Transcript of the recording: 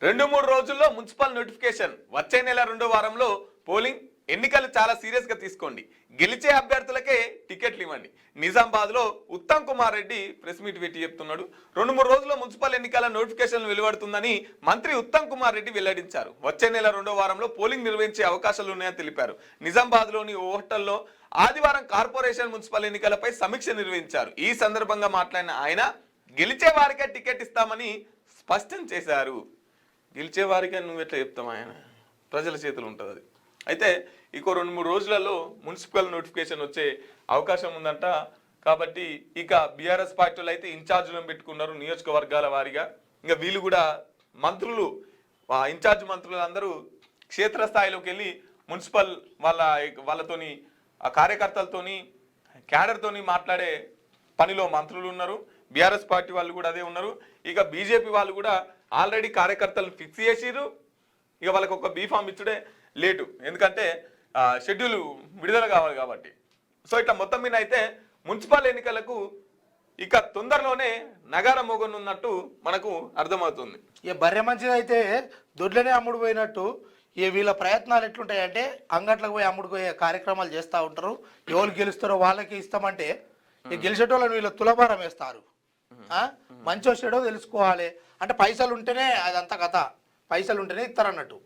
2-3 రోజుల్లో municipal notification. వచ్చే నెల 2వ వారంలో పోలింగ్. ఎన్నికలు చాలా సీరియస్ గా తీసుకోండి. గెలిచే అభ్యర్థులకే టికెట్లు ఇవ్వండి. నిజామాబాద్ లో ఉత్తమ్ కుమార్ రెడ్డి ప్రెస్ మీట్ పెట్టి చెప్తున్నాడు. 2-3 రోజుల్లో మున్సిపల్ ఎన్నికల నోటిఫికేషన్ వెలువడుతుందని మంత్రి ఉత్తమ్ కుమార్ రెడ్డి వెల్లడించారు. వచ్చే నెల 2వ వారంలో పోలింగ్ నిర్వహించే అవకాశాలు ఉన్నాయని తెలిపారు. నిజామాబాద్ లోని ఓ హోటల్లో ఆదివారం కార్పొరేషన్ మున్సిపల్ ఎన్నికలపై సమీక్ష నిర్వహించారు. ఈ సందర్భంగా మాట్లాడిన ఆయన గెలిచే వారికే టికెట్ ఇస్తామని స్పష్టం చేశారు. గెలిచే వారికే నువ్వు ఎట్లా చెప్తావు? ఆయన ప్రజల చేతులు ఉంటుంది అది. అయితే ఇంకో 2-3 రోజులలో మున్సిపల్ నోటిఫికేషన్ వచ్చే అవకాశం ఉందంట. కాబట్టి ఇక బీఆర్ఎస్ పార్టీలు అయితే ఇన్ఛార్జీలను పెట్టుకున్నారు నియోజకవర్గాల వారీగా. ఇంకా వీళ్ళు కూడా మంత్రులు, ఇన్ఛార్జ్ మంత్రులు అందరూ క్షేత్రస్థాయిలోకి వెళ్ళి మున్సిపల్ వాళ్ళతోని ఆ కార్యకర్తలతోని క్యాడర్తోని మాట్లాడే పనిలో మంత్రులు ఉన్నారు. బీఆర్ఎస్ పార్టీ వాళ్ళు కూడా అదే ఉన్నారు. ఇక బీజేపీ వాళ్ళు కూడా ఆల్రెడీ కార్యకర్తలను ఫిక్స్ చేసిరు. ఇక వాళ్ళకి ఒక బీఫామ్ ఇచ్చుడే లేటు, ఎందుకంటే షెడ్యూల్ విడుదల కావాలి కాబట్టి. సో ఇట్లా మొత్తం మీద అయితే మున్సిపల్ ఎన్నికలకు ఇక తొందరలోనే నగారం మోగనున్నట్టు మనకు అర్థమవుతుంది. ఇక బర్రె మంచిది అయితే దొడ్లనే అమ్ముడు పోయినట్టు వీళ్ళ ప్రయత్నాలు ఎట్లుంటాయంటే అంగట్లకు పోయి అమ్ముడు పోయే కార్యక్రమాలు చేస్తూ ఉంటారు. ఎవరు గెలుస్తారో వాళ్ళకి ఇస్తామంటే ఇక గెలిచేటోళ్ళని వీళ్ళు తులభారం వేస్తారు. మంచి వచ్చేటో తెలుసుకోవాలి అంటే పైసలు ఉంటేనే అదంతా కథ, పైసలు ఉంటేనే ఇస్తారు అన్నట్టు.